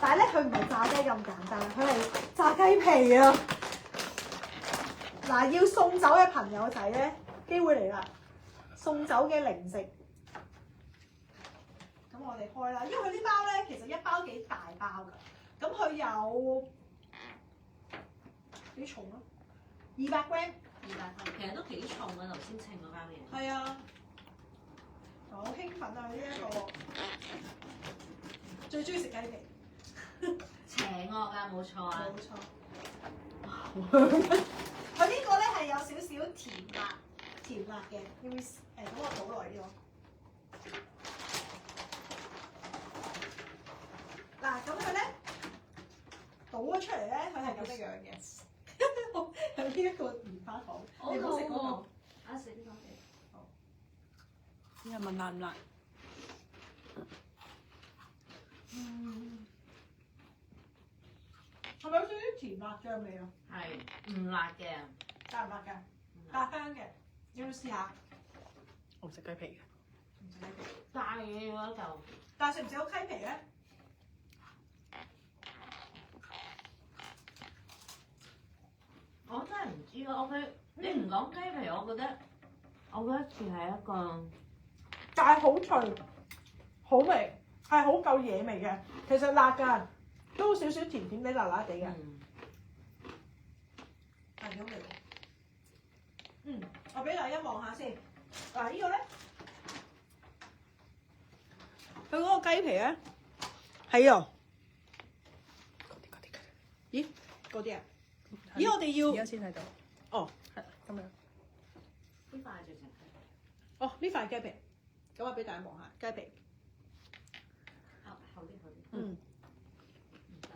但係咧佢唔係炸雞咁簡單，佢係炸雞皮啊！嗱，要送走嘅朋友仔咧，機會嚟啦！送走嘅零食，咁我哋開啦，因為佢呢包咧其實一包幾大包㗎，咁佢有幾重啊？200 gram， 其實都幾重啊！頭先稱嗰包嘢。係啊，好興奮啊！呢一個最中意食雞皮，邪惡啊，冇錯啊。冇錯。佢呢個咧係有少少甜辣嘅，要唔要咁我倒落嚟呢個。嗱，咁佢咧倒咗出嚟咧，佢係咁嘅樣嘅。有呢一個棉花糖，你唔好食嗰個。啊，食呢個嘅。好。你係問辣唔辣？係咪有少少甜辣醬味啊？係唔辣嘅。辣唔辣㗎？辣香嘅，要唔要試下？我食雞皮嘅。唔食雞皮，大嘅嗰嚿。但係食唔食到雞皮咧？我真係唔知啊！你唔講雞皮，我覺得似係一個，但係好脆，好味，係好夠野味嘅。其實辣㗎，都少少甜甜地、辣辣地嘅。係幾好味喎！我俾大家望下先。嗱，呢個咧，佢嗰個雞皮咧，係啊。咦？嗰啲啊？咦，我哋要而家先睇到。哦，係咁樣。呢塊最正。哦，呢塊雞皮，咁我俾大家望下雞皮。厚啲。嗯。唔得。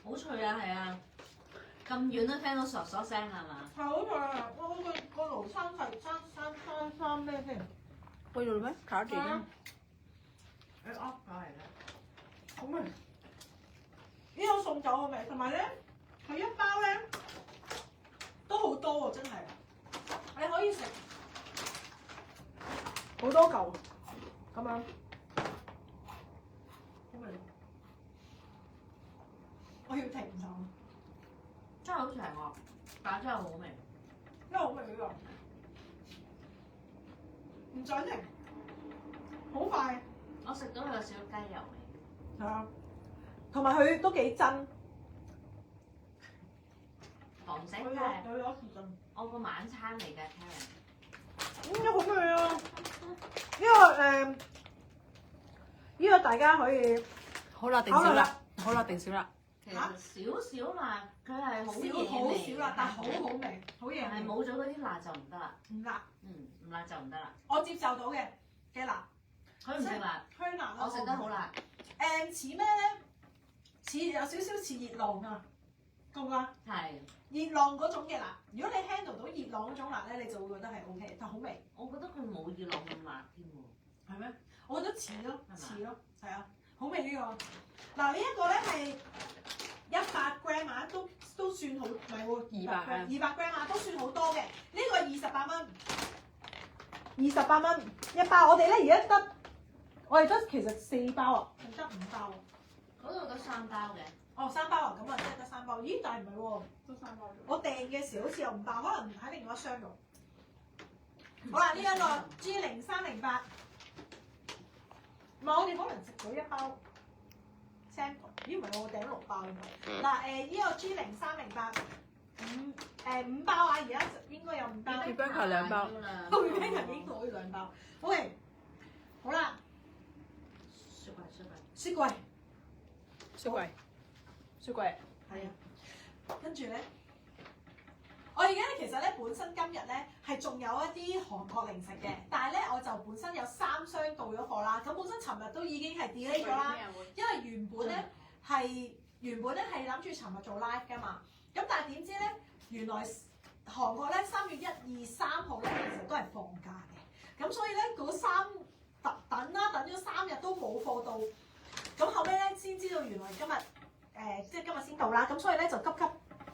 好脆啊，係啊！咁遠都聽到嗦嗦聲係嘛？係好脆啊！我嗰個爐生咩先？喂咗咩？卡住咩？你噏咗嚟啦。好味。呢個送酒嘅味，同埋咧，佢一包咧都好多喎，真係。你可以食好多嚿咁樣，好味。我要停手，真係好邪惡，但係真係好味。因為好味呢個，唔想停，好快。我食到佢有少少雞油味。係啊，同埋佢都幾真。堂食佢係有時陣。我個晚餐嚟㗎 Karen。好味啊！呢個大家可以好辣定少辣？好辣定少辣？其實少少辣，佢係好好野味，少辣，但係好好味，好嘢味。但係冇咗嗰啲辣就唔得啦。唔辣，唔辣就唔得啦。我接受到嘅辣。佢唔食辣，香辣我食得好辣。似咩咧？似有少少似熱浪啊，覺唔覺啊？係，熱浪嗰種嘅辣，如果你 handle 到熱浪嗰種辣咧，你就會覺得係 OK，但好味。我覺得佢冇熱浪咁辣添喎。係咩？我覺得似咯，係嘛似咯，係啊，好味呢個。嗱，呢一個咧係100 gram 啊，都算好，唔係喎，200 gram 啊，都算好多嘅。呢個係28蚊，28蚊一包。我哋咧而家我哋得其實4包啊，定得5包啊？嗰度得3包嘅。哦，3包啊，咁啊，即係得3包。咦？但係唔係喎，得3包。我訂嘅時好似有5包，可能喺另外一箱度。好啦，呢一個 G0308，唔係我哋可能食咗1包 sample， 咦？唔係我訂6包㗎嘛。嗱呢個 G0308，5包啊，而家應該有5包。月餅球2包。月餅球應該可以2包。OK，好啦，雪櫃。雪櫃，係啊，跟住咧，我而家咧其實咧本身今日咧係仲有一啲韓國零食嘅，但係咧我就本身有3箱到咗貨啦，咁本身尋日都已經係 delay 咗啦，因為原本咧係諗住尋日做 live 㗎嘛，咁但係點知咧原來韓國咧3月1、2、3號咧其實都係放假嘅，咁所以咧等咗3日都冇貨到，咁後尾咧先知道原來今日。即係今日先到啦，咁所以咧就急腳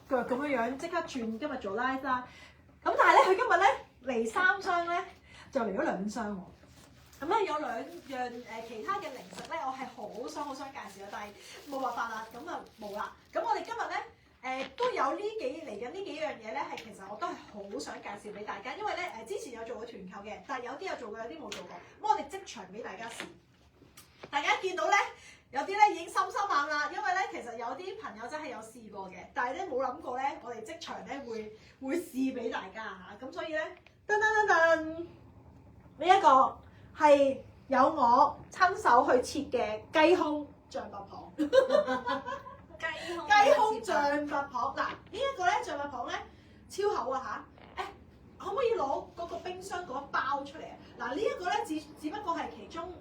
咁樣即刻轉今日做 live 啦。咁但係咧佢今日咧嚟3箱咧就嚟咗2箱喎。咁咧有兩樣其他嘅零食咧，我係好想介紹嘅，但係冇辦法啦，咁啊冇啦。咁我哋今日咧都有呢幾樣嘢咧，係其實我都係好想介紹俾大家，因為咧之前有做過團購嘅，但係有啲有做過，有啲冇做過。咁我哋即場俾大家試，大家見到咧有啲咧已經心心眼啦，因為咧其實有啲朋友真係有試過嘅，但係咧冇諗過咧，我哋即場咧會試俾大家嚇，咁所以咧噔噔噔噔呢一個係有我親手去切嘅雞胸象拔蚌。雞胸象拔蚌嗱，呢一個咧象拔蚌咧超厚啊嚇！可唔可以攞嗰個冰箱嗰一包出嚟啊？嗱，呢一個咧只不過係其中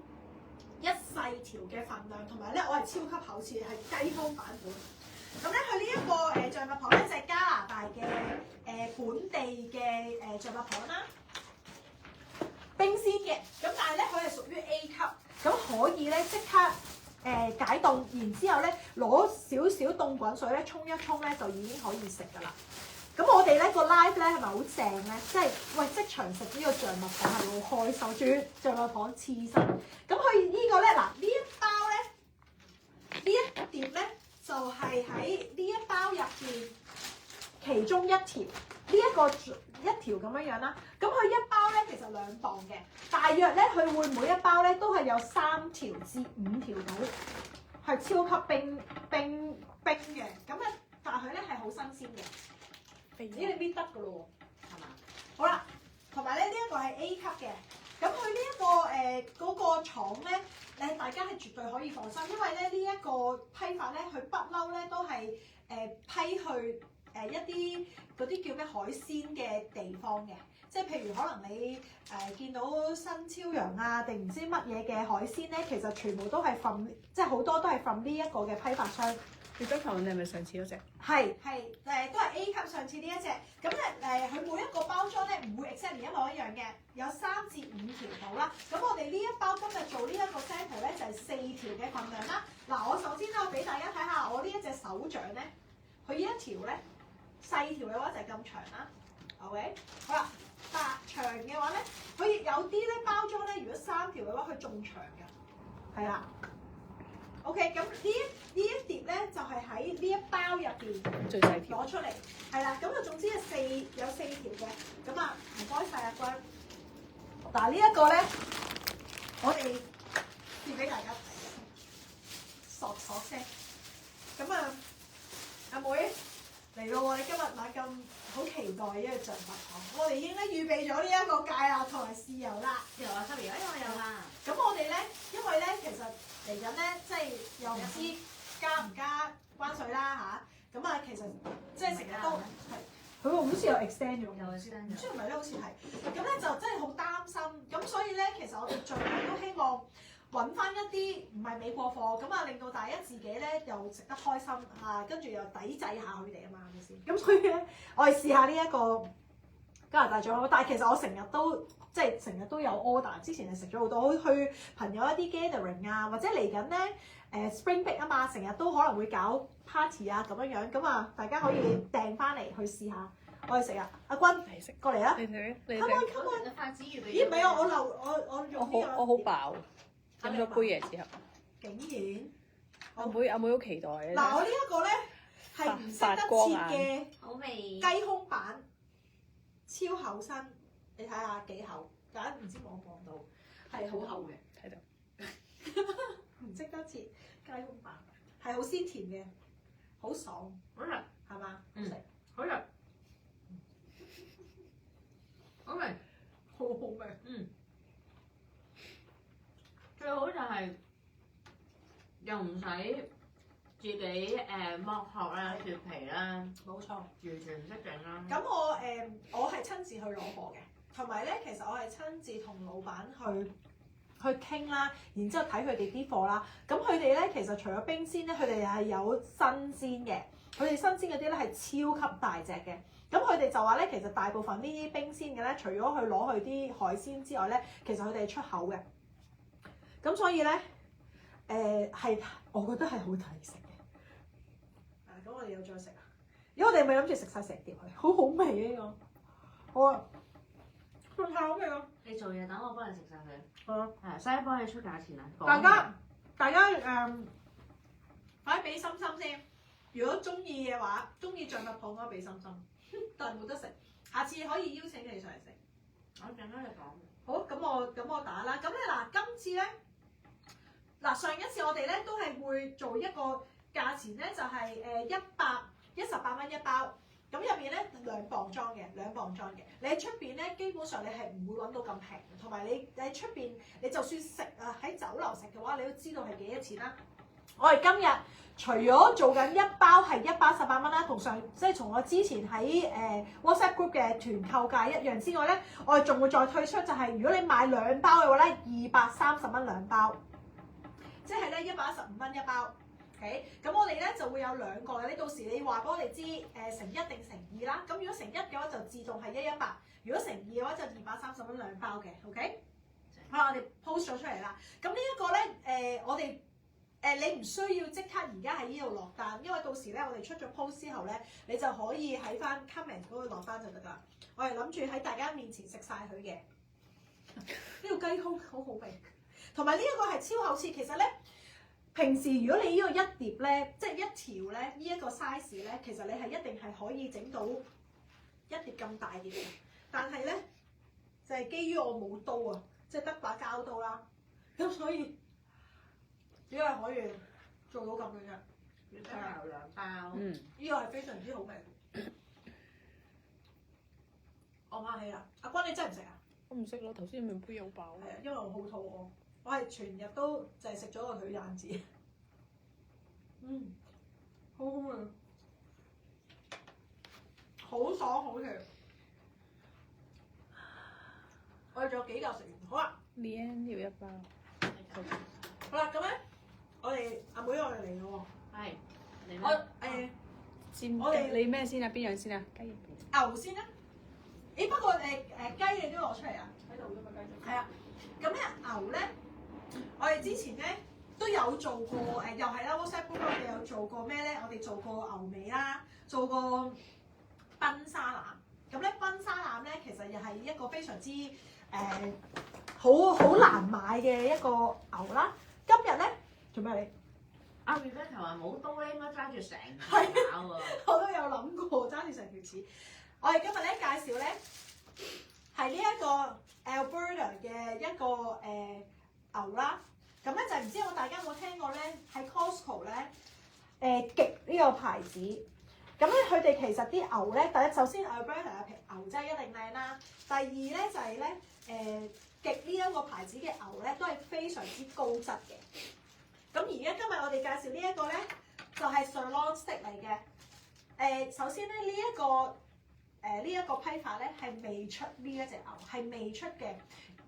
一細條嘅份量，同埋咧我係超級厚切，係雞胸版本。咁咧佢呢一個象拔蚌咧就係加拿大嘅本地嘅象拔蚌啦，冰鮮嘅。咁但係咧佢係屬於 A 級，咁可以咧即刻解凍，然之後咧攞少少凍滾水咧沖一沖咧就已經可以食㗎啦。咁我哋咧個 live 咧係咪好正咧？即係喂即場食呢個象拔蚌係好開心，仲要象拔蚌刺身。咁佢呢個咧嗱呢一包咧呢一碟咧就係喺呢一包入邊其中一條，呢一個一條咁樣樣啦。咁佢一包咧其實2磅嘅，大約咧佢會每一包咧都係有3條至5條到，係超級冰嘅。咁咧但係佢咧係好新鮮嘅。咦，你搣得㗎咯喎，係嘛？好啦，同埋咧呢一個係 A 級嘅，咁佢呢一個嗰個廠咧，大家係絕對可以放心，因為咧呢一個批發咧，佢不嬲咧都係批去一啲嗰啲叫咩海鮮嘅地方嘅，即係譬如可能你見到新超洋啊定唔知乜嘢嘅海鮮咧，其實全部都係 from 即係好多都係 from 呢一個嘅批發商。你張頭你係咪上次嗰隻？係都係 A 級上次呢一隻，咁咧佢每一個包裝咧唔會 exactly 一模一樣嘅，有3至5條到啦。咁我哋呢一包今日做呢一個 sample 咧就係4條嘅份量啦。嗱，我首先咧我俾大家睇下我呢一隻手掌咧，佢呢一條咧細條嘅話就係咁長啦。OK， 好啦，長嘅話咧，佢有啲咧包裝咧，如果3條嘅話佢仲長㗎，係啦。OK， 咁呢一碟咧就係喺呢一包入邊最細條攞出嚟，係啦。咁啊總之有4條嘅，咁啊唔該晒阿君。嗱呢一個咧，我哋試俾大家睇，索聲。咁啊，阿妹嚟到我哋今日買咁好期待呢個象拔蚌，我哋已經咧預備咗呢一個芥辣同埋豉油啦。有啊，Sammy，因為我有啦。咁我哋咧，因為咧其實嚟緊咧，即係又唔知加唔加關稅啦嚇。咁啊，其實即係成日都係，佢好似有 extend 咗，有 extend 唔知係咪咧？好似係。咁咧就真係好擔心。咁所以咧，其實我哋盡量都希望揾翻一啲唔係美國貨，咁啊令到大家自己咧又食得開心嚇，跟住又抵制下佢哋啊嘛，係咪先？咁所以咧，我哋試下呢一個加拿大醬咯。但係其實我成日都有 order， 之前係食咗好多，去朋友一啲 gathering 啊，或者嚟緊咧Spring Break 啊嘛，成日都可能會搞 party 啊咁樣樣，咁啊大家可以訂翻嚟去試下。我哋食啊，阿君你食過嚟啊！你睇你come 睇。 on come on，筷子預備。咦唔係啊，我用呢個。我好飽，飲咗杯嘢之後。竟然阿妹好期待嘅。嗱，我呢一個咧係唔識得切嘅好味。雞胸版，超厚身，你睇下幾厚，大家唔知望唔望到，係好厚嘅，睇到。唔識得切雞胸版，係好鮮甜嘅，好爽，好食，係嘛？好食，好食。好味，好好味。最好就係又唔使自己剝殼啦、雪皮啦，冇錯。完全唔識整啦。咁我係親自去攞貨嘅，同埋咧其實我係親自同老闆去傾啦，然之後睇佢哋啲貨啦。咁佢哋咧其實除咗冰鮮咧，佢哋係有新鮮嘅。佢哋新鮮嗰啲咧係超級大隻嘅。咁佢哋就話咧，其實大部分呢啲冰鮮嘅咧，除咗去攞去啲海鮮之外咧，其實佢哋係出口嘅。咁所以咧，係我覺得係好抵食嘅。咁我哋又再食啊！如果我哋咪諗住食晒成碟佢，好好味呢個。好啊，太好味啦！你做嘢等我幫你食晒佢。係啊，係，使唔使幫你出價錢啊？大家可以俾心心先。如果中意嘅話，中意象拔蚌可以俾心心，但係冇得食。下次可以邀請你上嚟食。我陣間你講。好，咁我打啦。咁咧嗱，今次咧嗱上一次我哋咧都係會做一個價錢咧，就係118蚊一包。咁入邊咧2磅裝嘅，你喺出邊咧基本上你係唔會揾到咁平，同埋你喺出邊你就算食啊喺酒樓食嘅話，你都知道係幾多錢啦。我哋今日除咗做緊一包係118蚊啦，同同我之前喺WhatsApp group 嘅團購價一樣之外咧，我哋仲會再推出就係如果你買2包嘅話咧，230蚊2包，即係咧115蚊一包。OK， 咁我哋咧就會有2個嘅，你到時你話俾我哋知乘1定乘2啦。咁如果乘1嘅話就自動係118，如果乘2嘅話就230蚊2包嘅。OK， 好，我哋 post 咗出嚟啦。咁呢一個咧我哋你唔需要即刻而家喺呢度落單，因為到時咧我哋出咗 post 之後咧，你就可以喺翻 comment 嗰度落單就得㗎。我係諗住喺大家面前食晒佢嘅。呢個雞胸好好味，同埋呢一個係超厚切。其實咧，平時如果你呢個一碟咧，即係一條咧，呢一個 size 咧，其實你係一定係可以整到一碟咁大碟嘅。但係咧，就係基於我冇刀啊，即係得把膠刀啦，咁所以只係可以做到咁嘅啫。要真係有2包。呢個係非常之好味。我翻起啦，阿君你真係唔食啊？我唔識咯，頭先咪杯好飽。係啊，因為我好肚餓，我係全日都就係食咗個腿蛋子。好好味，好爽好甜。我哋仲有幾嚿食完，好啦。麵要1包。好啦，咁咧，我哋阿妹我哋嚟咯喎。係。你煎我哋你咩先啊？邊樣先啊？雞翼。牛先啦。不過雞你都攞出嚟啊！喺度㗎嘛雞。係啊，咁咧牛咧，我哋之前咧都有做過又係啦 WhatsApp group 我哋有做過咩咧？我哋做過牛尾啦，做過賓沙腩。咁咧賓沙腩咧，其實又係一個非常之好難買嘅一個牛啦。今日咧做咩你？阿 Rebecca 話冇刀咧，應該揸住成條喎。我都有諗過揸住成條翅。我哋今日咧介紹咧係呢一個 Alberta 嘅一個牛啦。咁咧就唔知大家有冇聽過咧？喺 Costco 咧極呢個牌子。咁咧佢哋其實啲牛咧，第一首先 Alberta 嘅牛真係一定靚啦。第二咧就係咧極呢一個牌子嘅牛咧都係非常之高質嘅。咁而家今日我哋介紹呢一個咧就係 sirloin steak 嚟嘅。首先咧呢一個批發咧係未出呢一隻牛，係未出嘅，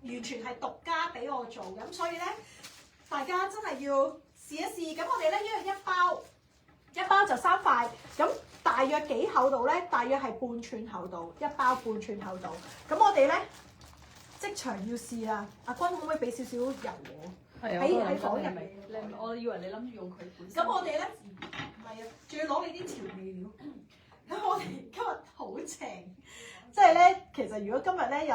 完全係獨家俾我做嘅。咁所以咧，大家真係要試一試。咁我哋咧一包就3塊，咁大約幾厚度咧？大約係半寸厚度，一包半寸厚度。咁我哋咧即場要試啦。阿君可唔可以俾少少油我？喺房入面。我以為你諗住用佢本身。咁我哋咧唔係啊，仲要攞你啲調味料。咁我哋今日好正，即係咧，其實如果今日咧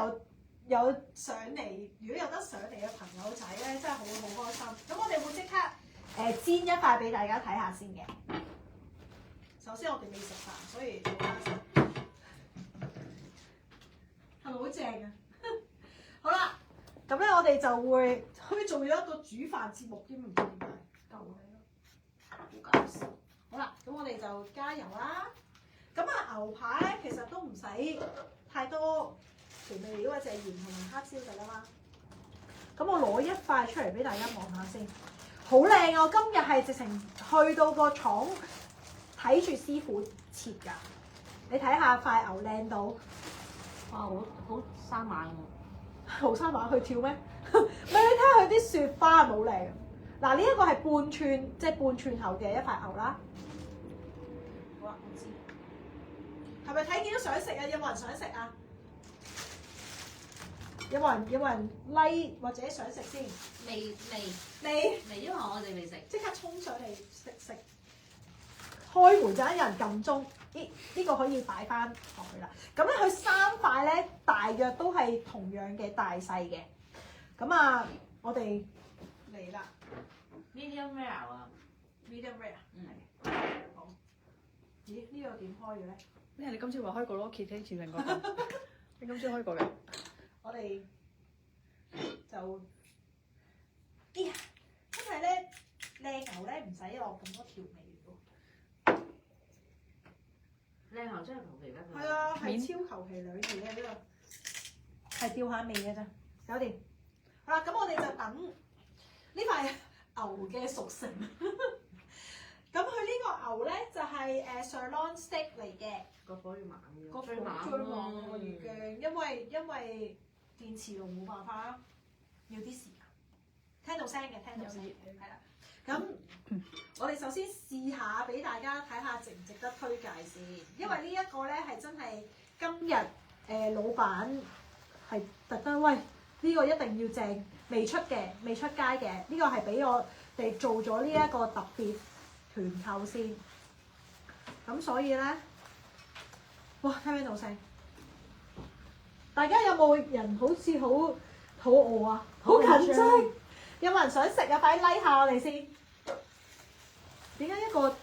有上嚟，如果有得上嚟嘅朋友仔咧，真係好開心。咁我哋會即刻煎一塊俾大家睇下先嘅。首先我哋未食飯，所以做翻先。係咪好正啊？好啦，咁咧我哋就會好似做咗一個煮飯節目添，唔知點解夠係咯，好搞笑。好啦，咁我哋就加油啦。咁牛扒咧，其實都唔使太多調味料，只係鹽同埋黑椒就得啦。咁我攞一塊出嚟俾大家望下先，好靚啊！我今日係直情去到個廠睇住師傅切㗎。你睇下塊牛靚到，哇！好生猛喎。好生猛去跳咩？咪你睇下佢啲雪花係冇靚。嗱，呢一個係半寸，即係半寸厚嘅一塊牛啦。好啦，我知。係咪睇見都想食啊？有冇人想食啊？有冇人 like 或者想食先？未，因為我哋未食。即刻衝上嚟食。開門就有人撳鐘，呢個可以擺翻落去啦。咁咧佢3塊咧大約都係同樣嘅大細嘅。咁啊，我哋嚟啦 medium rare 啊， ，medium rare。嗯，好。咦？呢個點開嘅咧？咩？你今朝話開過咯，Kitty 前成個。你今朝開過嘅。我哋就哎呀，因為咧靚牛咧唔使落咁多調味喎。靚牛真係求其得㗎。係啊，係超求其兩嘢嘅呢個，係吊下味嘅啫，搞掂。好啦，咁我哋就等呢塊牛嘅熟成。咁佢呢個牛咧就係sirloin steak 嚟嘅，個火要猛啲，個火最猛最旺我越驚，因為電磁爐冇辦法啦，要啲時間。聽到聲嘅，聽到聲嘅，係啦。咁我哋首先試下俾大家睇下值唔值得推介先，因為呢一個咧係真係今日老闆係特登喂呢個一定要正，未出嘅，未出街嘅，呢個係俾我哋做咗呢一個特別團購先。咁所以咧，哇聽唔聽到聲？大家有冇人好似好肚餓啊？好緊張！有冇人想食啊？快啲 like 下我哋先。點解一個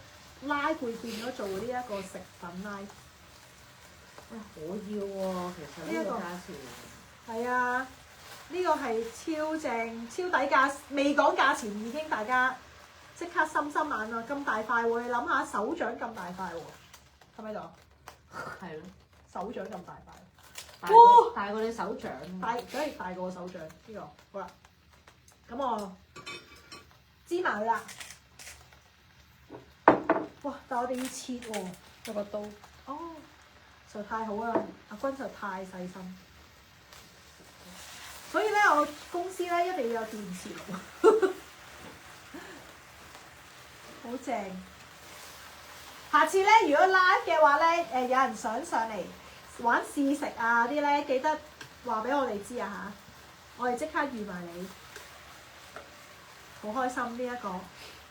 拉會變咗做呢一個食品拉？可以喎，其實呢個價錢。係啊，呢個係超正、超抵價，未講價錢已經大家即刻心心眼啦！咁大塊喎，你諗下手掌咁大塊喎，喺咪度？係咯，手掌咁大塊。大過你手掌。大，梗係大過我手掌呢個。好啦，咁我芝麻佢啦。哇！但我哋要切喎，有個刀。哦，實在太好啦！阿君實在太細心，所以咧我公司咧一定要有電磁爐，好正。下次咧如果 live 嘅話咧，有人想上嚟玩試食啊啲咧，記得話俾我哋知啊嚇，我哋即刻預埋你，好開心呢一個。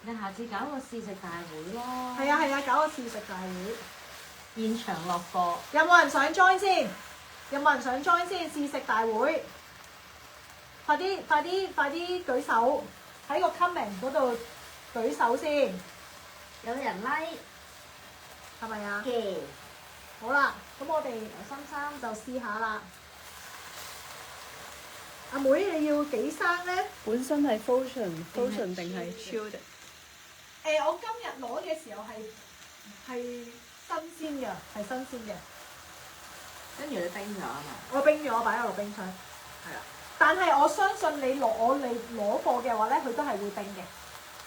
你下次搞個試食大會咯。係啊係啊，搞個試食大會，現場落貨。有冇人想 join 先？有冇人想 join 先？試食大會，快啲舉手喺個 comment 嗰度舉手先，有人 like 係咪啊？嘅。好啦，咁我哋心生就試下啦。阿妹你要幾生咧？本身係 frozen 定係 chilled？我今日攞嘅時候係新鮮嘅，係新鮮嘅。跟住你冰咗啊嘛。我冰咗，擺喺落冰箱。係啦。但係我相信你攞貨嘅話咧，佢都係會冰嘅。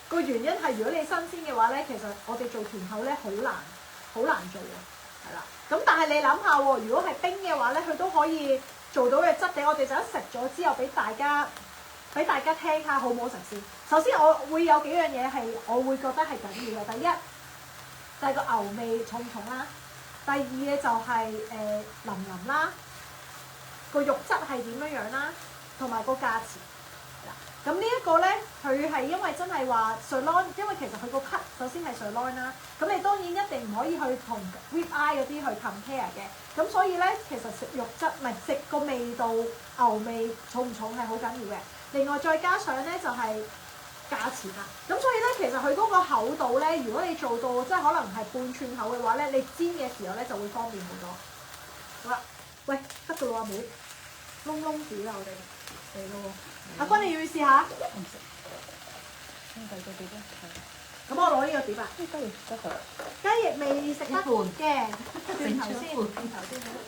個原因係如果你新鮮嘅話咧，其實我哋做團購咧好難做喎。係啦。咁但係你諗下喎，如果係冰嘅話咧，佢都可以做到嘅質地。我哋就一食咗之後，俾大家聽下好唔好食先。首先我會有幾樣嘢係我會覺得係緊要嘅。第一就係個牛味重唔重啦。第二嘅就係腍腍啦，個肉質係點樣樣啦，同埋個價錢。咁呢一個咧，佢係因為真係話 sirloin， 因為其實佢個 cut 首先係 sirloin 啦。咁你當然一定唔可以去同 rib eye 嗰啲去 compare 嘅。咁所以咧，其實食肉質唔係食個味道，牛味重唔重係好緊要嘅。另外再加上咧就係價錢啦。咁所以咧，其實佢嗰個厚度咧，如果你做到即係可能係半寸厚嘅話咧，你煎嘅時候咧就會方便好多。好啦，喂，得㗎啦，阿妹，燶住啦，我哋嚟咯喎。阿君，你要唔要試下？我唔食。第二個碟咧，係。咁我攞呢個碟啊。雞翼得佢。雞翼未食得嘅，轉頭先，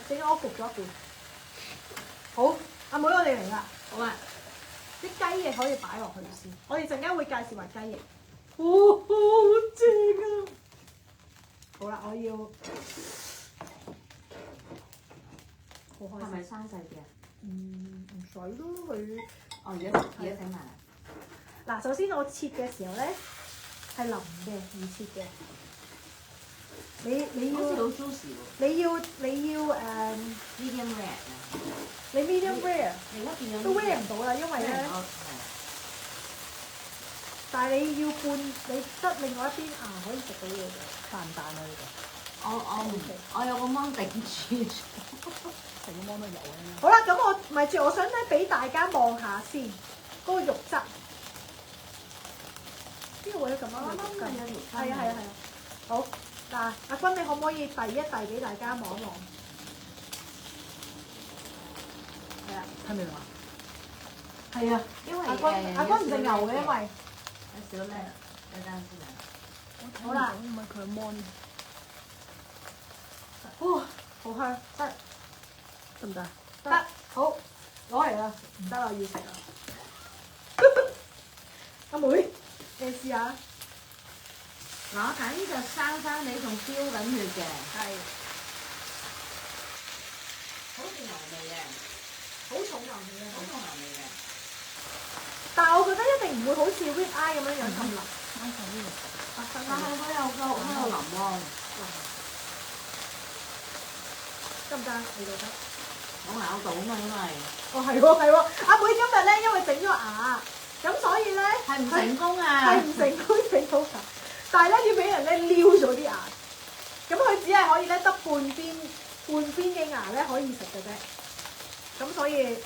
整咗我焗咗一半。好，阿妹我哋嚟啦。好啊。啲雞翼可以擺落去先，我哋陣間會介紹埋雞翼。好正啊！好啦，我要。好開心。係咪生細啲啊？唔使咯，佢。哦，而家整埋。嗱，首先我切嘅時候咧係腍嘅，預切嘅。你要好似好 juicy 喎。你要medium rare 啊。你 medium rare 你而家變咗都 rare 唔到啦，因為咧，但係你要半，你得另外一邊可以食到嘢嘅，彈唔彈啊呢個？我有個芒頂住，成個芒都有啊！好啦，咁我咪住，我想咧俾大家望下先嗰個肉質。邊個位咁啊？係啊！好，嗱，阿君你可唔可以遞一遞俾大家望一望？係啊，睇未啊？係啊，因為阿君唔食牛嘅，因為有少咩？有陣時啊，好啦唔係佢芒哇，好香，得唔得？得，好，攞嚟啦，唔得啦，要食啦。阿妹，你試下。我睇就生生你仲飆緊血嘅，係，好似牛味嘅，好重牛味嘅，好重牛味嘅。但係我覺得一定唔會好似 rib eye 咁樣樣咁腍。啱晒呢但係佢有腍喎，得唔得？你覺得？我咬到嘛，因為哦，係喎，阿妹今日咧，因為整咗牙，咁所以咧係唔成功啊，係唔成功整到牙，但係咧要俾人咧撩咗啲牙，咁佢只係可以咧得半邊嘅牙咧可以食嘅啫，咁所以，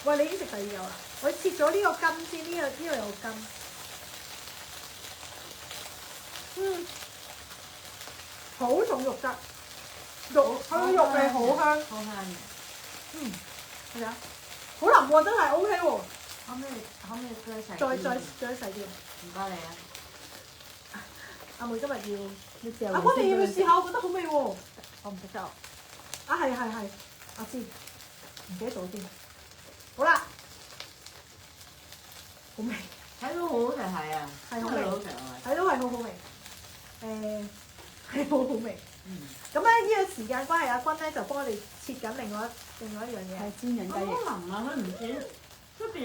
喂，你已經食第二嚿啦，我切咗呢個筋先，呢個有筋，好重肉質，佢個肉味好香，好香嘅。係啊，好腍喎，真係 OK 喎，可唔可以再細？再細啲。唔該你啊！阿妹今日要。你試下阿君你要唔要試下？我覺得好味喎。我唔識得。啊係，阿知，唔記得咗先。好啦，好味，睇到好好食係啊，係好味好食啊！睇到係好好味。係好好味。嗯。咁咧呢個時間關係，阿君咧就幫我哋切緊另外一樣嘢。係煎緊雞翼。好腍啊！佢唔似出邊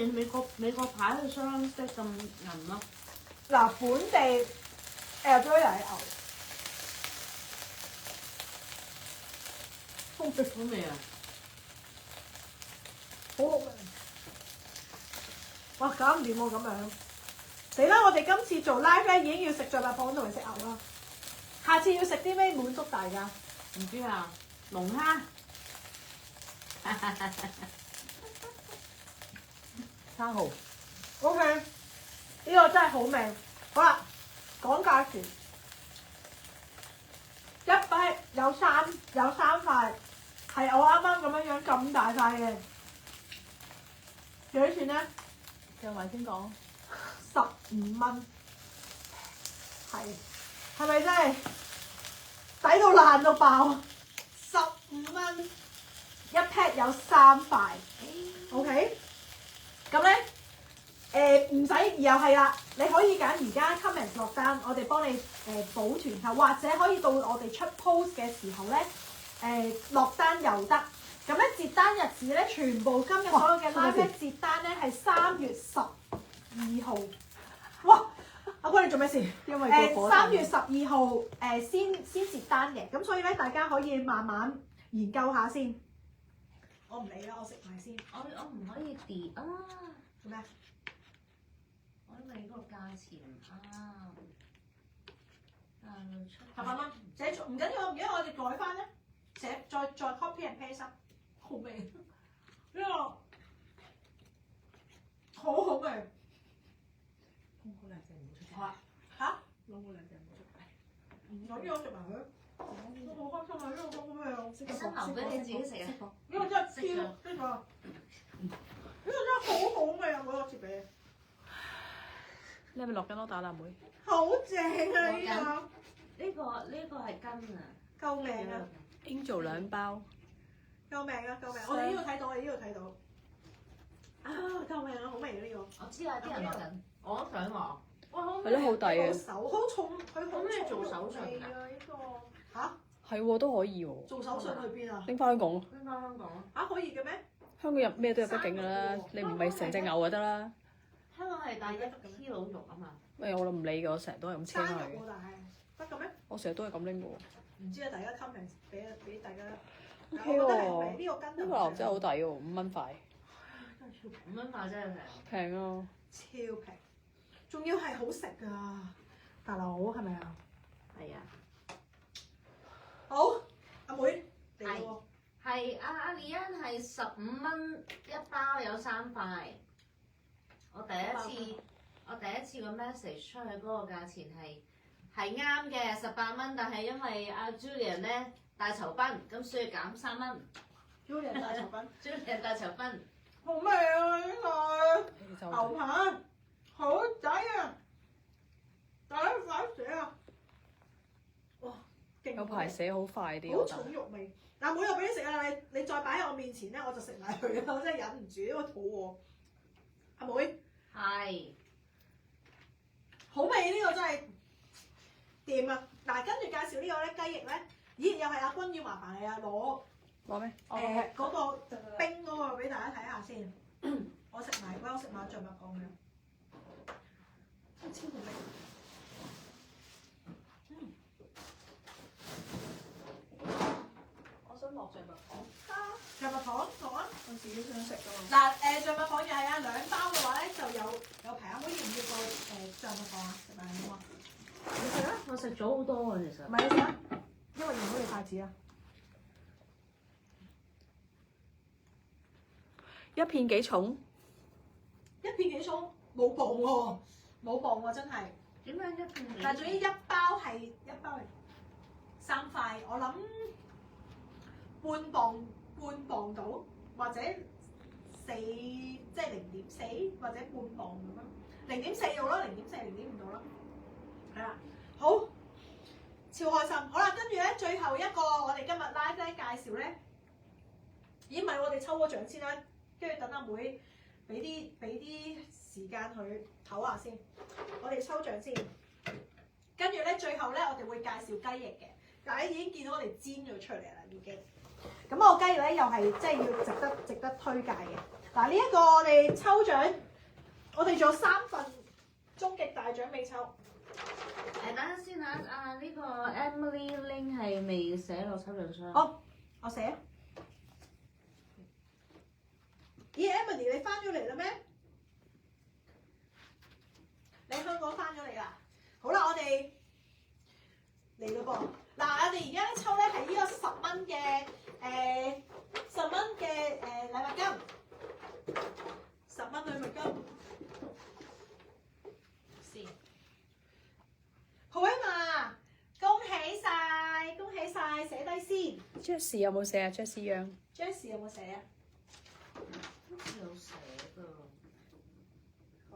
美國牌嘅雙色咁腍咯。嗱，本地 Albert 牛。好味啊！好好味！哇，搞唔掂喎咁樣，死啦！我哋今次做 live 咧已經要食象拔蚌同埋食牛啦，下次要食啲咩滿足大家？唔知啊，龍蝦。生蠔。 OK，呢個真係好味。好啦，講價錢，一塊有三塊，係我啱啱咁樣咁大塊嘅，幾多錢咧？計埋先講。 15蚊，係咪真係抵到爛到爆？15蚊一 pack 有3塊，OK？ 咁咧唔使又係啦，你可以揀而家 comment 落單，我哋幫你保存下，或者可以到我哋出 post 嘅時候咧落單又得。咁咧截單日子咧，全部今日所有嘅 live 咧截單咧係3月12號。哇！阿君你做咩事？因為個火3月12號先截單嘅，咁所以咧大家可以慢慢研究下先。我唔理啦，我食埋先。我唔可以跌啊！做咩？我因為呢個價錢唔啱。800蚊，寫錯唔緊要，唔緊要，我哋改翻咧，寫再 copy and paste，好味，呢個好好味。攞嗰兩隻唔好出街。嚇？攞嗰兩隻唔好出街。唔緊要，我食埋佢。我好開心啊！呢個好味啊！新留俾你自己食啊！呢個真係超，呢個真係好好味啊！我攞切俾你係咪落緊攞打啦，妹？好正啊！呢個呢個係根啊！救命啊！ Angel 2包。救命啊！救命！我哋呢度睇到，我哋呢度睇到。啊！救命啊！好味啊！呢個。我知啊，啲人落緊，我都想落。哇，好係咯，好抵啊！手好重，佢好咩重做手信味啊！呢個嚇係喎，都可以喎。做手信去邊啊？拎翻香港咯。拎翻香港啊！嚇可以嘅咩？香港入咩都入得境㗎啦，你唔係成隻牛就得啦。香港係帶1 kg 肉啊嘛。咩我唔理㗎，我成日都係咁車翻去。生肉喎，但係得嘅咩？我成日都係咁拎㗎喎。唔知啊，大家 comment 俾大家。 O K 喎，呢個根呢個牛真係好抵喎，5蚊塊。 5蚊塊真係平。平啊！超平，仲要係好食㗎，大佬係咪啊？係啊。好，阿妹嚟喎。係阿李欣係15蚊一包有3塊。我第一次個 message 出去嗰個價錢係啱嘅18蚊，但係因為阿 Julian 咧大酬賓，咁所以減3蚊。Julian 大酬賓。Julian 大酬賓。好味啊！呢個牛扒好抵啊！大家快寫啊！哇，勁有排寫好快啲，好我覺得。重肉味。嗱，妹又俾你食啊！你再擺喺我面前咧，我就食埋佢啦！我真係忍唔住，因為肚餓。阿妹係。好味呢個真係掂啊！嗱，跟住介紹呢個咧雞翼咧，咦又係阿君要麻煩你啊攞咩？嗰個冰嗰個俾大家睇下先。我食埋象拔蚌嘅，超好味。我想落象拔蚌。象拔蚌好啊！我自己想食㗎嘛。嗱象拔蚌又係啊，2包嘅話咧就有平。阿妹要唔要個象拔蚌啊？食埋好嘛？你食啊？我食咗好多啊，其實。唔係你食啊，因為用到你筷子啊。一片幾重？一片幾重？冇磅喎，冇磅喎，真係。點樣一片？但係總之一包係3塊，我諗半磅到，或者4即係0.4或者半磅咁樣，0.4度啦，0.4、0.5度啦。係啦，好，超開心。好啦，跟住咧最後一個我哋今日 live 咧介紹咧，咦唔係我哋抽個獎先啦，跟住等阿妹俾啲時間佢唞下先，我哋抽獎先。跟住咧最後咧我哋會介紹雞翼嘅，但係已經見到我哋煎咗出嚟啦已經。咁我雞翼咧又係即係要值得推介嘅。嗱呢一個我哋抽獎，我哋仲有3份終極大獎未抽。等陣先啊！呢個 Emily Ling 係未寫落抽獎箱。好，我寫。咦 Emily 你翻咗嚟啦咩？你香港翻咗嚟啦？好啦，我哋嚟咯噃。嗱，我哋而家咧抽咧係呢個10蚊嘅10蚊嘅禮物金，10蚊禮物金。先，好啊嘛，恭喜晒，恭喜晒，寫低先。Jessie 有冇寫啊？Jessie Young。Jessie 有冇寫啊？好似有寫㗎。好，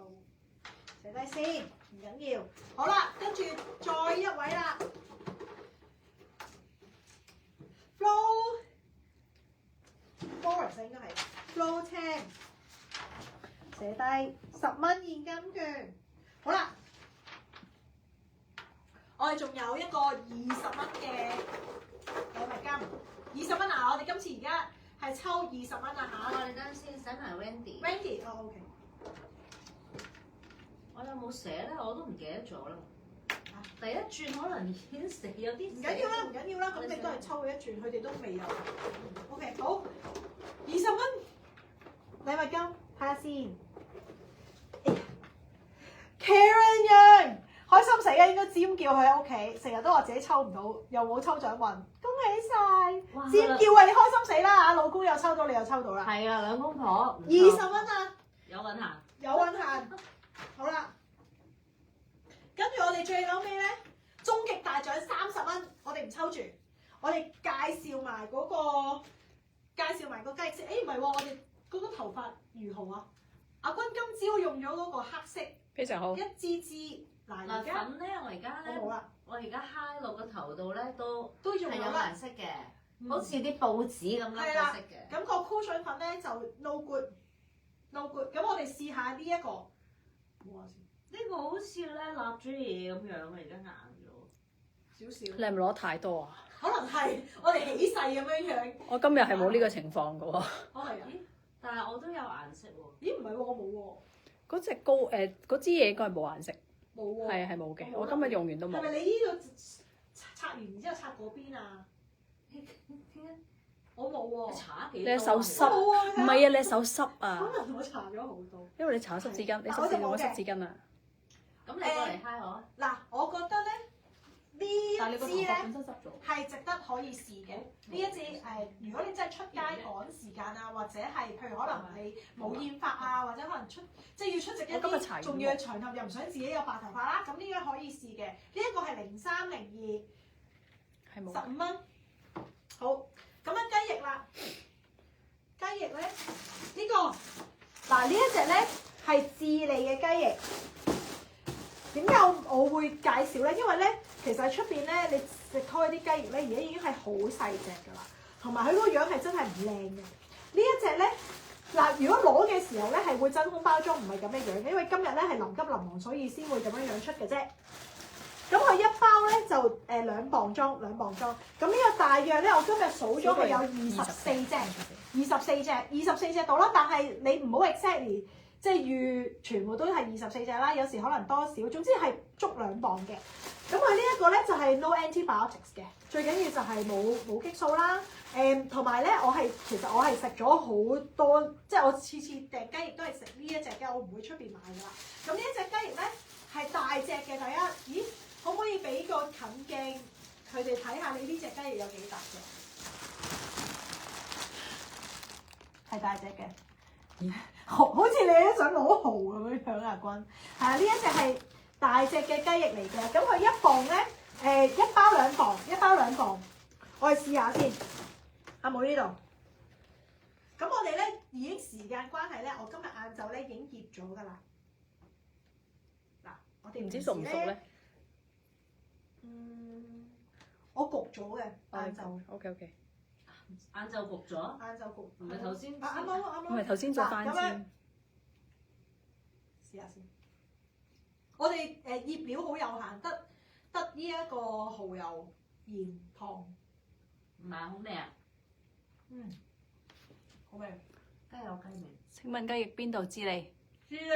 寫低先，唔緊要。好啦，跟住再一位啦。Florence 應該係 Flo Chan， 寫低10蚊現金券。好啦，我哋仲有一個20蚊嘅禮物金，20蚊啊！我哋今次而家係抽20蚊啊嚇。我哋等陣先寫埋 Wendy。Wendy，哦 OK。我有冇寫咧？我都唔記得咗啦。第一轉可能已經寫有啲。唔緊要啦，唔緊要啦，咁你都係抽佢一轉，佢哋都未有。OK， 好，20蚊禮物金，睇下先。Karen Young， 開心死啊！應該尖叫佢喺屋企，成日都話自己抽唔到，又冇抽獎運，恭喜晒！尖叫啊！你開心死啦嚇，老公又抽到，你又抽到啦。係啊，兩公婆。20蚊啊！有運行。有運行。好啦。跟住我哋最後尾咧，終極大獎30蚊，我哋唔抽住，我哋介紹埋嗰個雞翼。誒唔係喎，我哋嗰個頭髮如何啊？阿君今朝用咗嗰個黑色，非常好。一支支。嗱而家粉咧，我而家咧，我而家揩落個頭度咧都用係有顏色嘅，好似啲報紙咁甩色嘅。咁個箍水粉咧就 no good。咁我哋試下呢一個，摸下先。呢個好似咧蠟珠嘢咁樣啊，而家硬咗少少。你係咪攞太多啊？可能係我哋起勢咁樣。我今日係冇呢個情況嘅喎。哦係啊。但係我都有顏色喎。咦唔係喎，我冇喎。嗰隻膏嗰支嘢應該係冇顏色。冇喎。係冇嘅，我今日用完都冇。係咪你呢度擦完然之後擦嗰邊啊？我冇喎。搽幾多？你隻手濕。唔係啊，你隻手濕啊。可能我搽咗好多。因為你搽濕紙巾，你濕紙巾啊。咁你過嚟揩我啊！嗱，我覺得咧呢但係你個頭髮支咧本身濕咗。係值得可以試嘅。呢一支如果你真係出街趕時間啊，或者係譬如可能你冇染髮啊，或者可能即係要出席一我今日搽啲重要嘅場合，又唔想自己有白頭髮啦，咁呢個可以試嘅。呢一個係0302，係冇。 15蚊。好，咁樣雞翼啦，雞翼咧呢個嗱呢一隻咧係智利嘅雞翼。點解我會介紹咧？因為咧，其實喺出邊咧，你食開啲雞翼咧，而家已經係好細隻㗎啦，同埋佢嗰個樣係真係唔靚嘅。呢一隻咧，嗱，如果攞嘅時候咧係會真空包裝，唔係咁嘅樣嘅，因為今日咧係臨急臨忙，所以先會咁樣樣出嘅啫。咁佢一包咧就2磅裝，2磅裝。咁呢個大約咧，我今日數咗係有24隻到啦。但係你唔好 exactly。即係預全部都係24隻啦，有時可能多少，總之係足2磅嘅。咁佢呢一個咧就係 no antibiotics 嘅，最緊要就係冇激素啦。同埋咧，其實我係食咗好多，即係我次次訂雞翼都係食呢一隻嘅，我唔會出邊買㗎啦。咁呢一隻雞翼咧係大隻嘅，第一，咦，可唔可以俾個近鏡佢哋睇下你呢隻雞翼有幾大嘅？係大隻嘅。好似你都想攞蠔咁樣啊，君。係啊，呢一隻係大隻嘅雞翼嚟嘅。咁佢1磅咧，一包2磅，一包2磅。我哋試下先。阿妹呢度。咁我哋咧已經時間關係咧，我今日晏晝咧已經醃咗㗎啦。嗱，我哋唔知熟唔熟咧？我焗咗嘅晏晝。OK。晏晝焗咗，晏晝焗。唔係頭先。啱。唔係頭先再翻煎。試下先。我哋醃料好有限，得呢一個蠔油、鹽、糖。唔係好味啊？好味。雞有雞味。請問雞翼邊度知你？知你。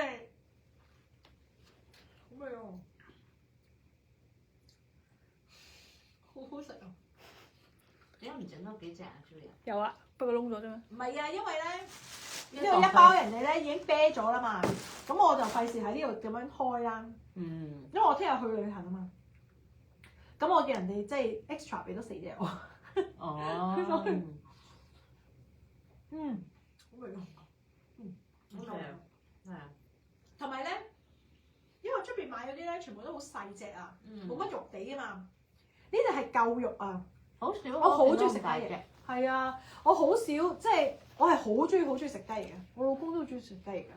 好味喎！好好食啊！點解唔整多幾隻啊 Julia？有啊，不過燶咗啫嘛。唔係啊，因為一包人哋咧已經啤咗啦嘛，咁我就費事喺呢度咁樣開啦。因為我聽日去旅行啊嘛，咁我叫人哋即係 extra 俾多4隻我。哦。好味啊！好味啊！係啊。同埋咧，因為出邊買嗰啲咧，全部都好細隻啊，冇乜肉地啊嘛。呢隻係夠肉啊！好少，我好中意食雞翼。大隻。係啊，我好少即係我係好中意食雞翼嘅，我老公都中意食雞翼嘅。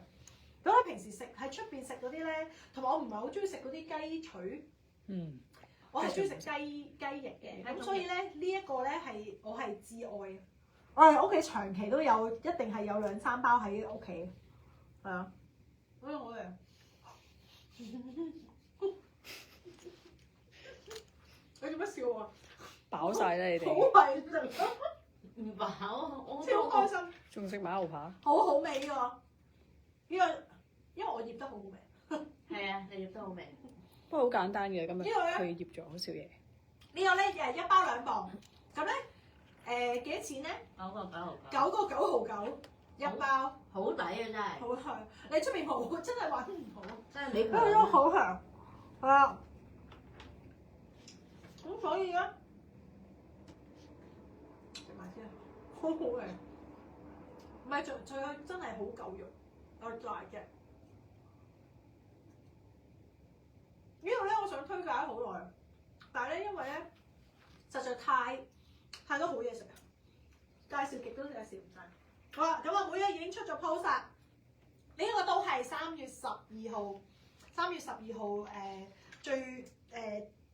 咁我平時食喺出邊食嗰啲咧，同埋我唔係好中意食嗰啲雞腿。我係中意食雞翼嘅，咁所以咧呢一個咧係我係至愛。我哋屋企長期都有，一定係有2-3包喺屋企。係啊，好好味。你做乜笑啊？飽晒啦你哋。好味食啊！唔飽，我超開心。仲食埋牛扒。好好味㗎！呢個因為我醃得好好味。係啊，你醃得好味。不過好簡單嘅，今日呢個咧佢醃咗好少嘢。呢個咧1包2磅，咁咧幾多錢咧9個？9.99一包，好抵啊真係。好香！你出邊冇真係揾唔到，真係你因為都好香，係啊。咁所以咧，食埋先，好好味。唔係最真係好夠肉，又大隻。呢個咧我想推介咗好耐，但係咧因為咧實在太多好嘢食啊，介紹極都介紹唔晒。好啦，咁啊每日已經出咗 post 啦，呢個都係3月12號最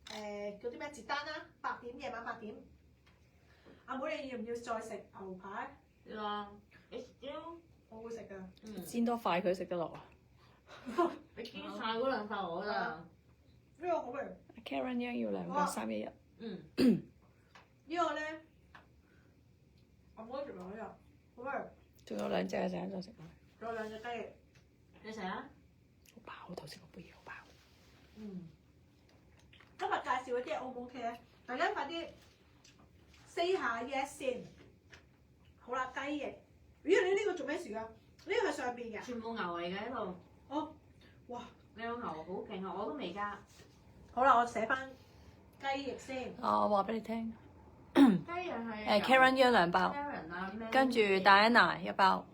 嗰啲咩截單啦，8點夜晚8點。阿妹你要唔要再食牛排？要啊，我會食㗎。煎多塊佢食得落啊！你煎晒嗰2塊我咋？呢個好味。Karen 一要2個311。呢個咧，阿妹食埋呢個，好味。仲有2隻啊，陣間再食埋。仲有2隻雞翼。你食啊？好飽，頭先嗰杯嘢好飽。今日介紹嗰啲 O 唔 OK 咧？大家快啲 say 下 yes 先。好啦，雞翼。咦？你呢個做咩事㗎？呢個係上邊嘅。全部牛嚟嘅呢度。哦，哇！你個牛好勁啊！我都未加。好啦，我寫翻雞翼先。我話俾你聽，雞翼係Karen Young 2包， Karen 啊，跟住 Diana 1包，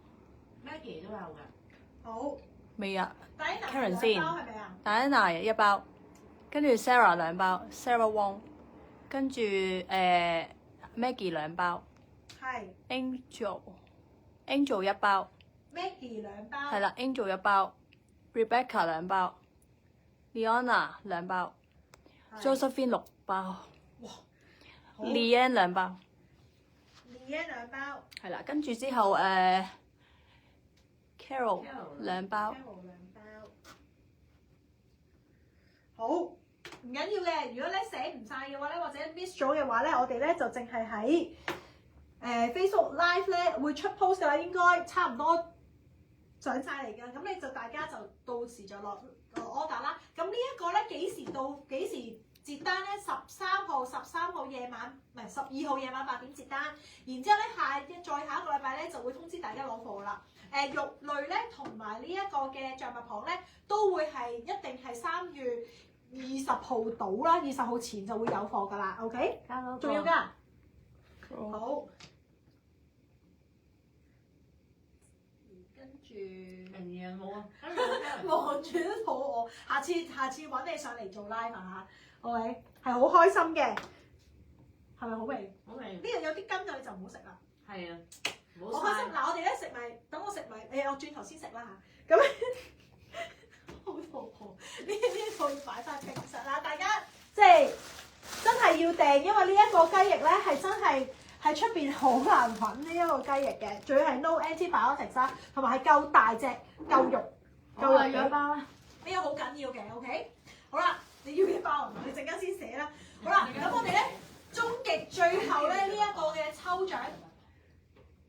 Maggie 都有㗎。好，未啊第一 Karen 包先係咪啊？ ，Diana 1包，跟住 Sarah 2包，Sarah Wong，跟住Maggie 2包係，Angel 1包， Maggie 2包。係啦，Angel 1包，Rebecca 2包，Leona 2包係，Josephine 6包好，Leanne 2包， Leanne 2包係啦，跟住之後Carol 2包。 ，Carol 2包。好，唔緊要嘅。如果咧寫唔晒嘅話咧，或者 miss 咗嘅話咧，我哋咧就淨係喺Facebook Live 咧會出 post 㗎啦，應該差唔多上晒嚟㗎。咁你就大家就到時就落 order 啦。咁呢一個咧幾時到幾時截單咧？13號夜晚，唔係12號夜晚8點截單。然之後咧再下一個禮拜咧就會通知大家攞貨啦。肉類咧同埋呢一個嘅象拔蚌咧都會係一定係3月20號到啦，20號前就會有貨㗎啦。OK，加多個仲要㗎。好好，跟住營養冇啊，跟住我望住都肚餓，下次揾你上嚟做 live 啊嚇，OK，係好開心嘅，係咪好味？好味，呢樣有啲筋嘅你就唔好食啦。係啊，冇我開心，曬。嗱我哋咧食埋，等我食埋，我轉頭先食啦嚇，咁好肚餓，呢個要擺翻冰室啦，大家即係真係要訂，因為呢一個雞翼咧係真係喺出邊好難揾呢一個雞翼嘅，仲要係 no antibiotics 啦，同埋係夠大隻、夠肉、夠肉嘅。包啦。呢個好緊要嘅，OK？好啦，你要1包啊？你陣間先寫啦。好啦，咁我哋咧終極最後咧呢一個嘅抽獎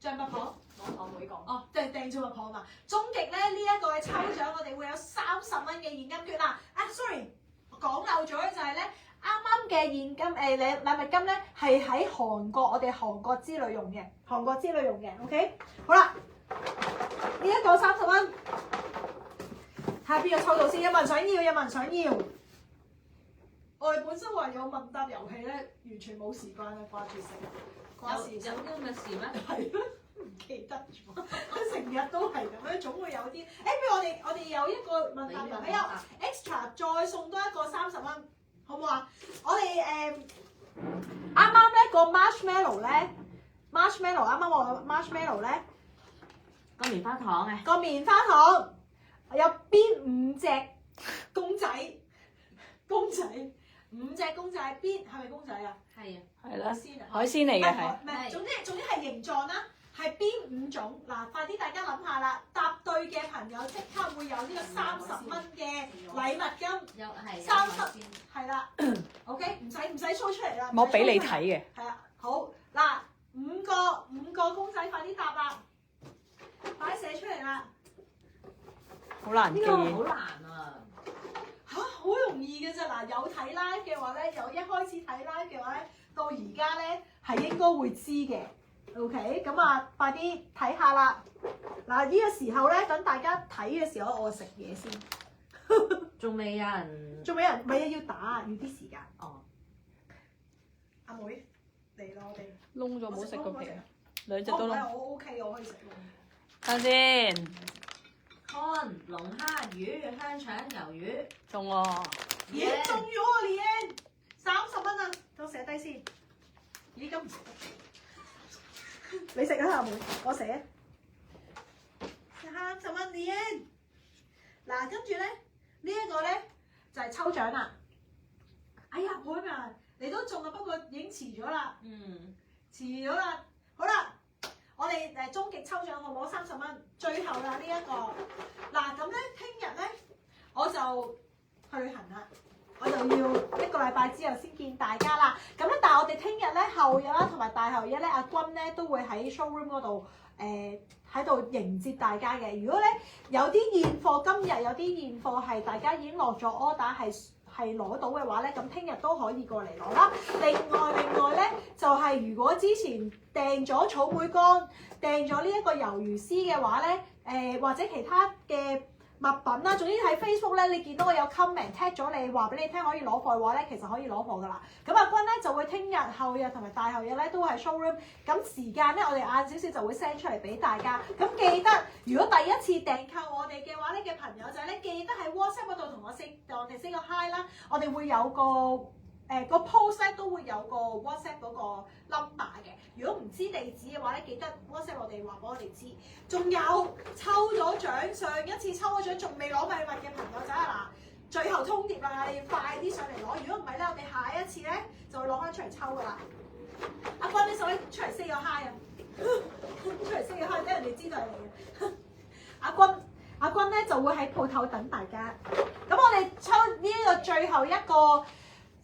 象拔蚌。我唔會講。哦，訂象拔蚌嘛。終極咧呢一個嘅抽獎，我哋會有30蚊嘅現金券啦。sorry，講漏咗咧就係咧啱啱嘅現金禮物金咧係喺韓國，我哋韓國之旅用嘅，韓國之旅用嘅。OK， 好啦，呢一個30蚊，睇下邊個抽到先。有冇人想要？有冇人想要？我哋本身話有問答遊戲咧，完全冇時間啦，掛住食，掛有時食。啲咁嘅事咩？係咯，唔記得咗。佢成日都係咁樣，總會有啲。不如我哋有一個問答遊戲啊，extra 再送多一個30蚊，好唔好啊？我哋啱啱咧個 marshmallow 咧，marshmallow 啱啱我 marshmallow 咧個棉花糖嘅。個棉花糖有邊5隻公仔？5隻公仔邊係咪公仔啊？係啊。係啦，鮮啊！海鮮嚟嘅係。唔係，總之係形狀啦，係邊5種？嗱，快啲大家諗下啦，答對嘅朋友即刻會有呢個30蚊嘅禮物金，有係。 30係啦，OK，唔使 show 出嚟啦。我俾你睇嘅。係啊，好嗱，5個公仔，快啲答啦，快啲寫出嚟啦。好難記。呢個好難啊！好容易嘅啫，嗱，有睇 live 嘅話咧，有一開始睇 live 嘅話咧，到而家咧係應該會知嘅，OK，咁啊，快啲睇下啦。嗱，呢個時候咧，等大家睇嘅時候，我食嘢先。仲未有人。仲有人咪要打，要啲時間。哦。阿妹嚟啦，我哋。燶咗冇食個皮啊，兩隻我唔都燶。係，我 OK，我可以食咯。睇下先， Con 龍蝦魚、香腸魷魚。中喎。咦，中咗啊，Leanne， 30蚊啊，等我寫低先。咦，咁唔食得？你食啊，阿妹，我寫。30蚊，Leanne。嗱，跟住咧，呢一個咧就係抽獎啦。哎呀，妹啊，你都中啊，不過已經遲咗啦，遲咗啦。好啦，我哋終極抽獎號攞30蚊，最後啦呢一個。嗱，咁咧聽日咧我就去旅行啦，我就要1個禮拜之後先見大家啦。咁咧，但係我哋聽日咧後日啦，同埋大後日咧，阿君咧都會喺 showroom 嗰度喺度迎接大家嘅。如果咧有啲現貨，今日有啲現貨係大家已經落咗 order 係攞到嘅話咧，咁聽日都可以過嚟攞啦。另外咧就係、如果之前訂咗草莓乾、訂咗呢一個魷魚絲嘅話咧，或者其他嘅物品啦，總之喺 Facebook 咧，你見到我有 comment tag 咗你，話俾你聽可以攞貨嘅話咧，其實可以攞貨噶啦。咁阿君咧就會聽日、後日同埋大後日咧都係 showroom， 咁時間咧我哋晏少少就會 send 出嚟俾大家。咁記得如果第一次訂購我哋嘅話咧嘅朋友仔咧，記得喺 WhatsApp 嗰度同我哋 say 個 hi 啦，我哋會有個。個 post 咧都會有個 WhatsApp 嗰個 number 嘅，如果唔知地址嘅話咧，記得 WhatsApp 我哋話俾我哋知。仲有抽咗獎，上一次抽咗獎仲未攞禮物嘅朋友仔啊嗱，最後通牒啦，你要快啲上嚟攞，如果唔係咧，我哋下一次咧就會攞翻出嚟抽噶啦。阿君你手拎出嚟 say 個 hi 啊，出嚟 say 個 hi， 等人哋知道係你嘅。阿君咧就會喺鋪頭等大家。咁我哋抽呢一個最後一個。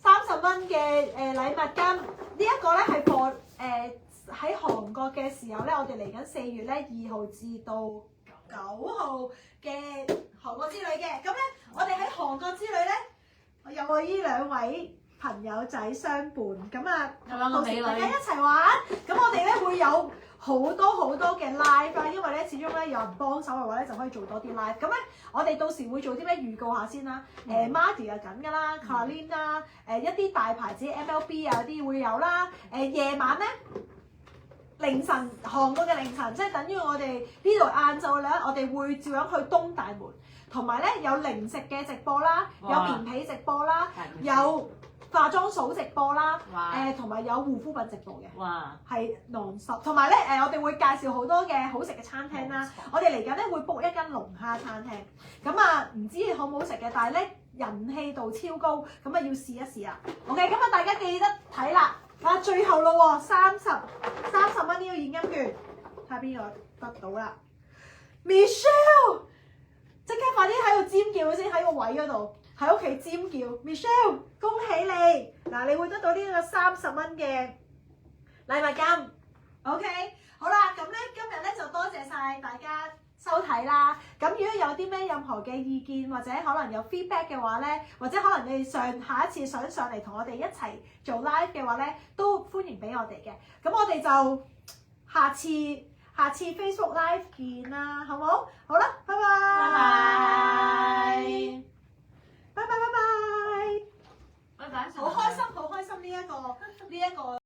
30蚊嘅禮物金，呢一個咧係貨喺韓國嘅時候咧，我哋嚟緊4月咧2號至到9號嘅韓國之旅嘅，咁咧我哋喺韓國之旅咧，有我呢兩位朋友仔相伴，咁啊到時大家一齊玩，咁我哋咧會有好多嘅 live 啦，因為咧始終咧有人幫手嘅話咧就可以做多啲 live。咁咧我哋到時會做啲咩預告下先啦。Mardi 啊緊㗎啦 Kalin 啦，一啲大牌子 MLB 啊啲會有啦。夜晚咧凌晨韓國嘅凌晨，即係等於我哋呢度晏晝咧，我哋會照樣去東大門，同埋咧有零食嘅直播啦，有棉被直播啦，有化妝掃直播啦，同埋有護膚品直播嘅，係 non-stop。同埋咧我哋會介紹好多嘅好食嘅餐廳啦。我哋嚟緊咧會 book 一間龍蝦餐廳，咁啊唔知好唔好食嘅，但係咧人氣度超高，咁啊要試一試啊。OK， 咁啊大家記得睇啦。啊最後咯喎，30蚊呢個現金券，睇下邊個得到啦 ，Michelle， 即刻快啲喺度尖叫先，喺個位嗰度。喺屋企尖叫 ，Michelle， 恭喜你！嗱，你會得到呢個30蚊嘅禮物金。OK， 好啦，咁咧今日咧就多謝晒大家收睇啦。咁如果有啲咩任何嘅意見或者可能有 feedback 嘅話咧，或者可能你下一次想上嚟同我哋一齊做 live 嘅話咧，都歡迎俾我哋嘅。咁我哋就下次 Facebook live 見啦，好唔好？好啦，拜拜。拜拜，好開心呢一個。